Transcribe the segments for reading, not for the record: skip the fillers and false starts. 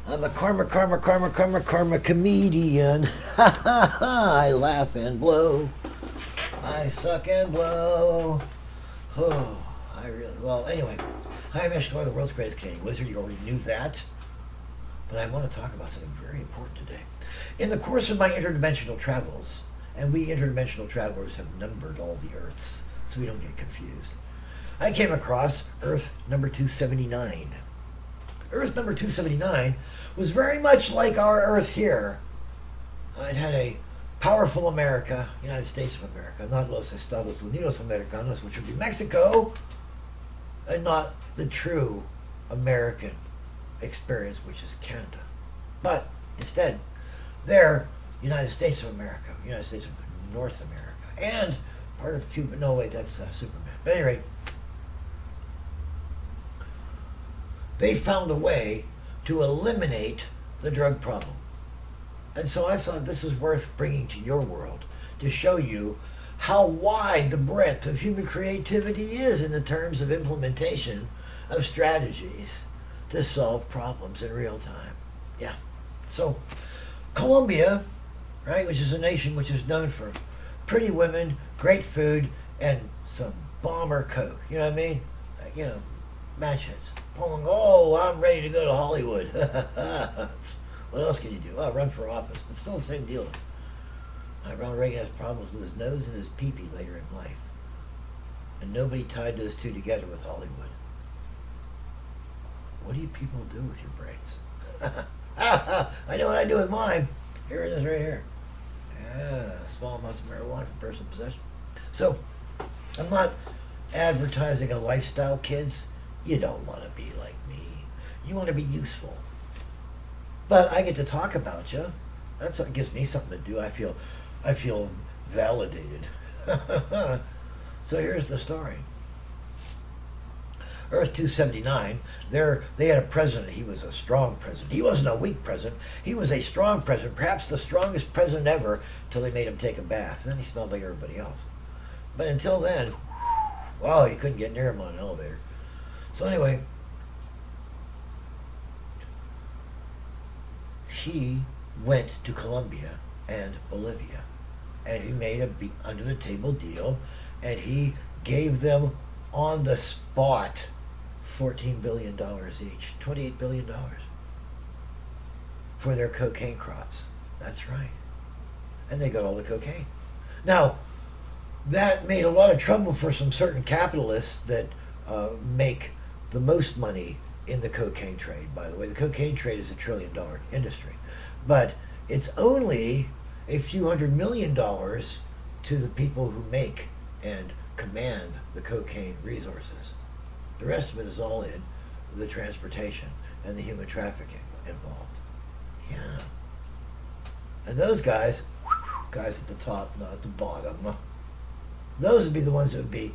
I'm a karma comedian. Ha ha ha! I laugh and blow. I suck and blow. Oh, well, anyway. Hi, I'm Eshkalar, the world's greatest Canadian wizard. You already knew that. But I want to talk about something very important today. In the course of my interdimensional travels, and we interdimensional travelers have numbered all the Earths, so we don't get confused, I came across Earth number 279. Earth number 279 was very much like our Earth here. It had a powerful America, United States of America, not Los Estados Unidos Americanos, which would be Mexico, and not the true American experience, which is Canada. But instead, they're United States of America, United States of North America, and part of Cuba. No, wait, that's Superman. But at any rate, they found a way to eliminate the drug problem. And so I thought this is worth bringing to your world to show you how wide the breadth of human creativity is in the terms of implementation of strategies to solve problems in real time. Yeah. So Colombia, right, which is a nation which is known for pretty women, great food, and some bomber coke. You know what I mean? Match hits. Oh, I'm ready to go to Hollywood. What else can you do? Oh, run for office. It's still the same deal. Ronald Reagan has problems with his nose and his pee-pee later in life. And nobody tied those two together with Hollywood. What do you people do with your brains? I know what I do with mine. Here it is right here. Yeah, small amounts of marijuana for personal possession. So, I'm not advertising a lifestyle, kids. You don't want to be like me. You want to be useful. But I get to talk about you. That's what gives me something to do. I feel validated. So here's the story. Earth 279, they had a president. He was a strong president. He wasn't a weak president. He was a strong president, perhaps the strongest president ever, till they made him take a bath. And then he smelled like everybody else. But until then, wow, you couldn't get near him on an elevator. So anyway, he went to Colombia and Bolivia, and he made a under-the-table deal, and he gave them on the spot $14 billion each, $28 billion for their cocaine crops. That's right. And they got all the cocaine. Now, that made a lot of trouble for some certain capitalists that make the most money in the cocaine trade. By the way, the cocaine trade is $1 trillion industry, but it's only a few $100 million to the people who make and command the cocaine resources. The rest of it is all in the transportation and the human trafficking involved. Yeah. And those guys at the top, not at the bottom, those would be the ones that would be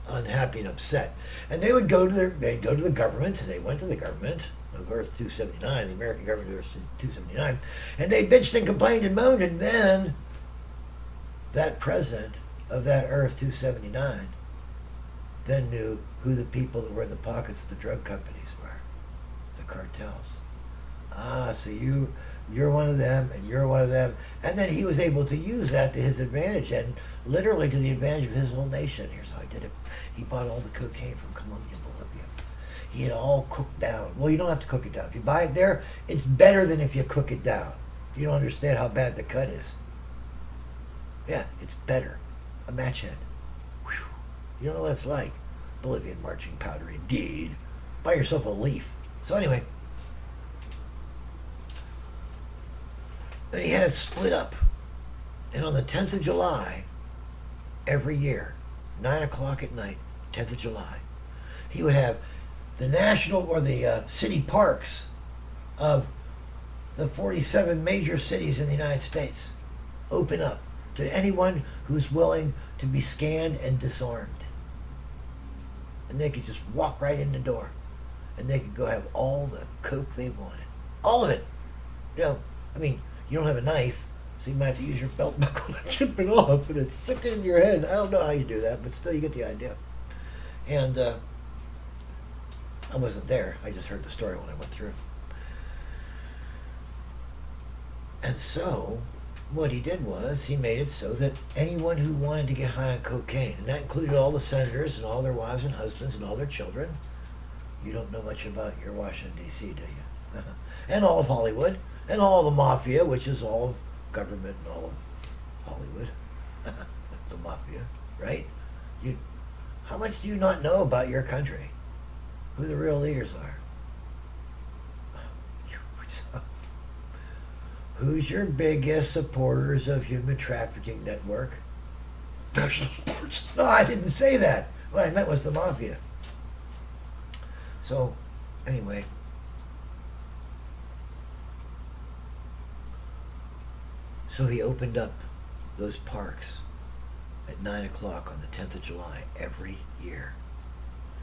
unhappy and upset. And they would go to the government. They went to the government of Earth 279, the American government of Earth 279, and they bitched and complained and moaned, and then that president of that Earth 279 then knew who the people that were in the pockets of the drug companies were, the cartels. So you're one of them, and you're one of them. And then he was able to use that to his advantage, and literally to the advantage of his whole nation. Here's how he did it. He bought all the cocaine from Colombia and Bolivia. He had all cooked down. Well, you don't have to cook it down. If you buy it there, it's better than if you cook it down. You don't understand how bad the cut is. Yeah, it's better. A match head. Whew. You don't know what it's like. Bolivian marching powder, indeed. Buy yourself a leaf. So anyway, then he had it split up. And on the 10th of July, every year, 9 o'clock at night, 10th of July, he would have the national or the city parks of the 47 major cities in the United States open up to anyone who's willing to be scanned and disarmed. And they could just walk right in the door, and they could go have all the coke they wanted. All of it. You don't have a knife, so you might have to use your belt buckle to chip it off, and it's stuck in your head. I don't know how you do that, but still you get the idea. And I wasn't there. I just heard the story when I went through. And so, what he did was he made it so that anyone who wanted to get high on cocaine, and that included all the senators and all their wives and husbands and all their children. You don't know much about your Washington, D.C., do you? And all of Hollywood, and all of the Mafia, which is all of government and all of Hollywood. The Mafia, right? You, how much do you not know about your country? Who the real leaders are? Who's your biggest supporters of human trafficking network? National sports. No, I didn't say that. What I meant was the Mafia. So, anyway. So he opened up those parks at 9 o'clock on the 10th of July every year.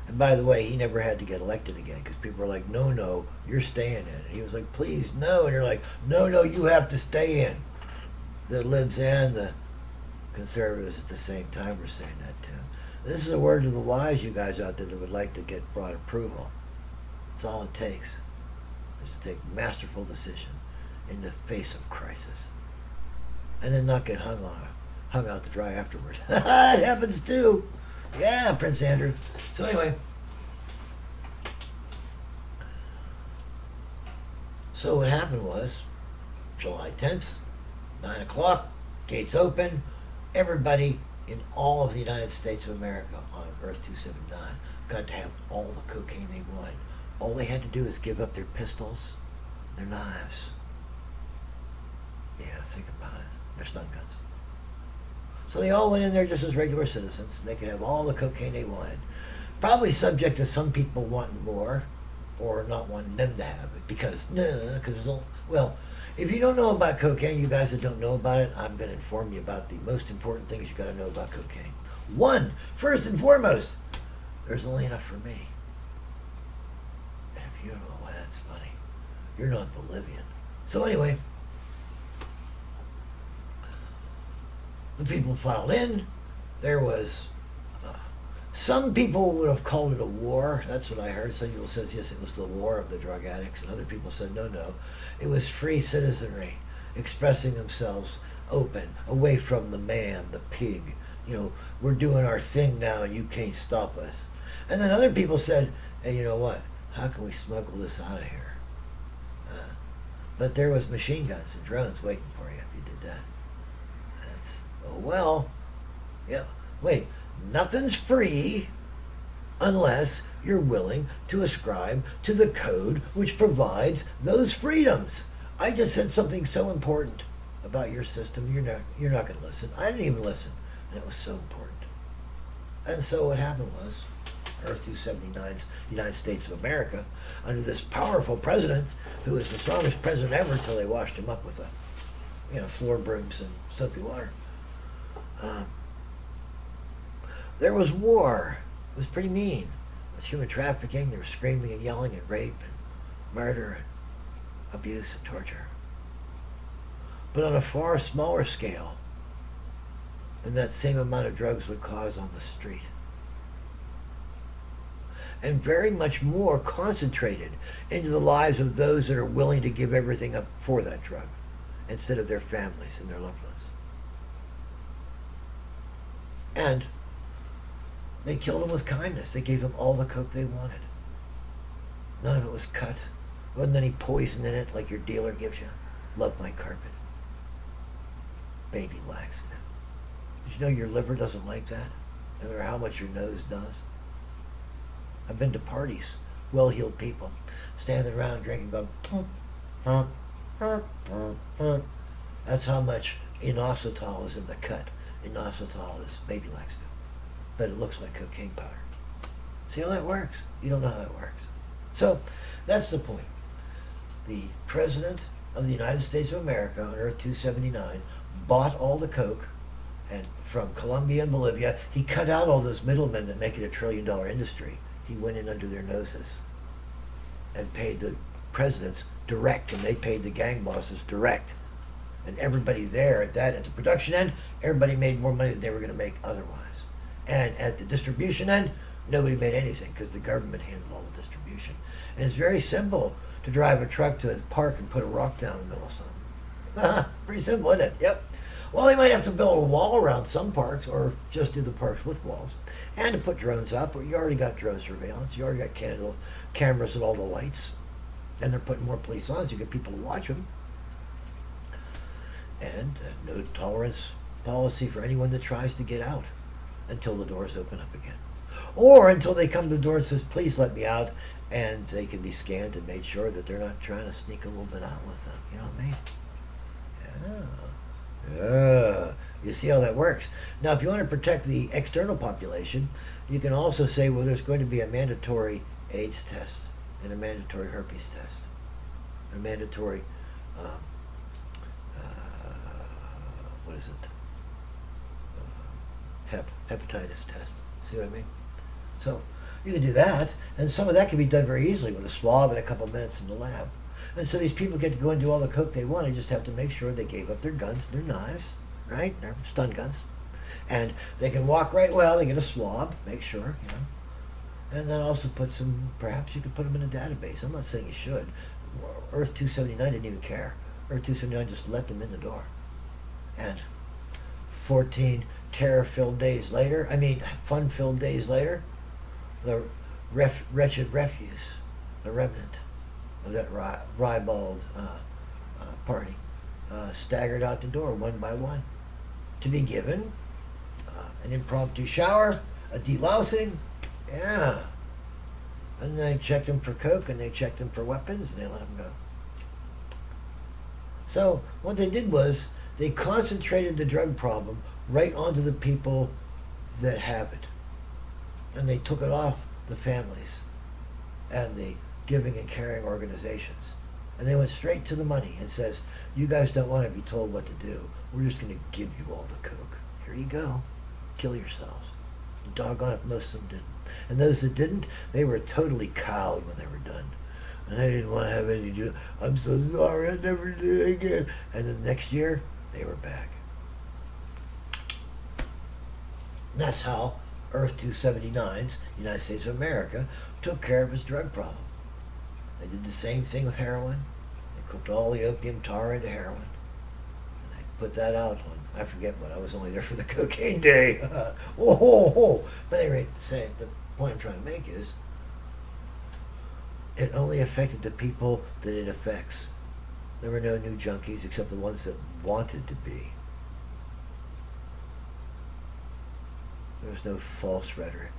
And by the way, he never had to get elected again because people were like, no, you're staying in. And he was like, please, no. And they're like, no, you have to stay in. The libs and the conservatives at the same time were saying that to him. This is a word to the wise, you guys out there that would like to get broad approval. That's all it takes, is to take masterful decision in the face of crisis. And then not get hung out to dry afterwards. It happens too. Yeah, Prince Andrew. So anyway, so what happened was, July 10th, 9 o'clock, gates open, everybody in all of the United States of America on Earth 279 got to have all the cocaine they wanted. All they had to do is give up their pistols, their knives. Yeah, think about it. Their stun guns. So they all went in there just as regular citizens. They could have all the cocaine they wanted. Probably subject to some people wanting more or not wanting them to have it because well, if you don't know about cocaine, you guys that don't know about it, I'm going to inform you about the most important things you got to know about cocaine. One, first and foremost, there's only enough for me. And if you don't know why that's funny, you're not Bolivian. So anyway, the people filed in. There was, some people would have called it a war. That's what I heard. Some people says, yes, it was the war of the drug addicts. And other people said, no. It was free citizenry expressing themselves open, away from the man, the pig. You know, we're doing our thing now and you can't stop us. And then other people said, hey, you know what? How can we smuggle this out of here? But there was machine guns and drones waiting for you if you did that. Oh, well, yeah, wait, nothing's free unless you're willing to ascribe to the code which provides those freedoms. I just said something so important about your system, you're not going to listen. I didn't even listen, and it was so important. And so what happened was, Earth 279's United States of America, under this powerful president, who was the strongest president ever until they washed him up with floor brooms and soapy water. There was war. It was pretty mean. It was human trafficking. There was screaming and yelling and rape and murder and abuse and torture. But on a far smaller scale than that same amount of drugs would cause on the street. And very much more concentrated into the lives of those that are willing to give everything up for that drug instead of their families and their loved ones. And they killed them with kindness. They gave them all the coke they wanted. None of it was cut. Wasn't any poison in it like your dealer gives you. Love my carpet. Baby laxative. Did you know your liver doesn't like that? No matter how much your nose does. I've been to parties. Well-heeled people standing around drinking, going, that's how much inositol is in the cut. Inositol is baby laxative, but it looks like cocaine powder. See how that works? You don't know how that works. So that's the point. The President of the United States of America on Earth 279 bought all the coke, and from Colombia and Bolivia, he cut out all those middlemen that make it $1 trillion industry. He went in under their noses and paid the presidents direct, and they paid the gang bosses direct. And everybody there at the production end, everybody made more money than they were going to make otherwise. And at the distribution end, nobody made anything because the government handled all the distribution. And it's very simple to drive a truck to a park and put a rock down in the middle of something. Pretty simple, isn't it? Yep. Well, they might have to build a wall around some parks or just do the parks with walls. And to put drones up, well, you already got drone surveillance. You already got cameras at all the lights. And they're putting more police on so you get people to watch them. And no tolerance policy for anyone that tries to get out until the doors open up again. Or until they come to the door and says, please let me out, and they can be scanned and made sure that they're not trying to sneak a little bit out with them. You know what I mean? Yeah. You see how that works. Now, if you want to protect the external population, you can also say, well, there's going to be a mandatory AIDS test and a mandatory herpes test, a mandatory, what is it? Hepatitis test. See what I mean? So you can do that, and some of that can be done very easily with a swab and a couple of minutes in the lab. And so these people get to go and do all the coke they want. They just have to make sure they gave up their guns, their knives, right? Their stun guns. And they can walk right well. They get a swab, make sure, you know. And then also put some, perhaps you could put them in a database. I'm not saying you should. Earth 279 didn't even care. Earth 279 just let them in the door. And 14 terror-filled days later, fun-filled days later, the wretched refuse, the remnant of that ribald party, staggered out the door one by one to be given an impromptu shower, a delousing, yeah. And they checked them for coke, and they checked them for weapons, and they let them go. So what they did was they concentrated the drug problem right onto the people that have it. And they took it off the families and the giving and caring organizations. And they went straight to the money and says, you guys don't want to be told what to do. We're just going to give you all the coke. Here you go. Kill yourselves. And doggone it, most of them didn't. And those that didn't, they were totally cowed when they were done. And they didn't want to have anything to do. I'm so sorry, I never did it again. And then next year, they were back. And that's how Earth 279's United States of America took care of its drug problem. They did the same thing with heroin. They cooked all the opium tar into heroin. And they put that out on, I forget what, I was only there for the cocaine day. Whoa. But anyway, the point I'm trying to make is, it only affected the people that it affects. There were no new junkies except the ones that wanted to be. There was no false rhetoric.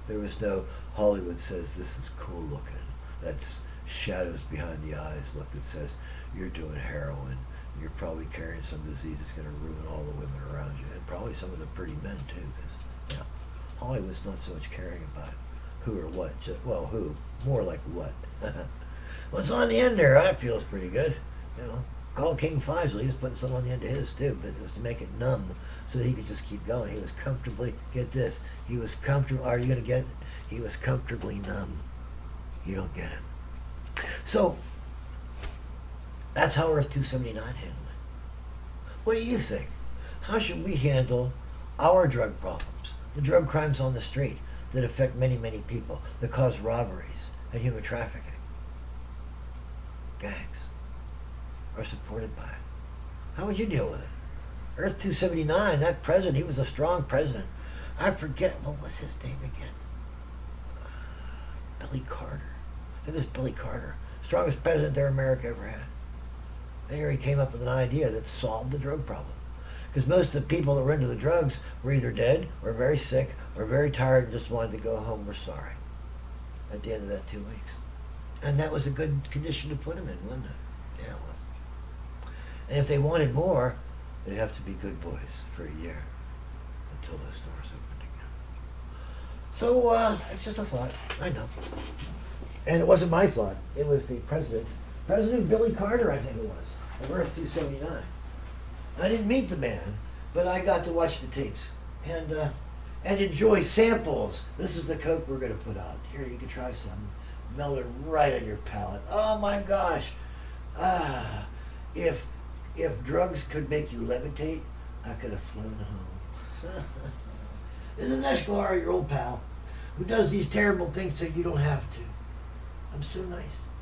There was no Hollywood says this is cool looking. That's shadows behind the eyes look that says you're doing heroin. And you're probably carrying some disease that's going to ruin all the women around you, and probably some of the pretty men too. Because Hollywood's not so much caring about who or what. Who? More like what. What's on the end there? That feels pretty good. Call King Faisal. He was putting some on the end of his too, but it was to make it numb so he could just keep going. He was comfortably, get this, he was comfortable, are you going to get it? He was comfortably numb. You don't get it. So, that's how Earth 279 handled it. What do you think? How should we handle our drug problems? The drug crimes on the street that affect many, many people, that cause robberies and human trafficking. Gangs are supported by it. How would you deal with it? Earth 279, that president, he was a strong president. I forget, what was his name again? Billy Carter. I think it was Billy Carter. Strongest president that America ever had. And here he came up with an idea that solved the drug problem. Because most of the people that were into the drugs were either dead, or very sick, or very tired and just wanted to go home, were sorry. At the end of that 2 weeks. And that was a good condition to put them in, wasn't it? Yeah, it was. And if they wanted more, they'd have to be good boys for a year until those doors opened again. So, it's just a thought. I know. And it wasn't my thought. It was the President Billy Carter, I think it was, of Earth 279. I didn't meet the man, but I got to watch the tapes and enjoy samples. This is the coke we're going to put out. Here, you can try some. Melt it right on your palate. Oh my gosh. If drugs could make you levitate, I could have flown home. This is Eshkalar, your old pal, who does these terrible things so you don't have to. I'm so nice.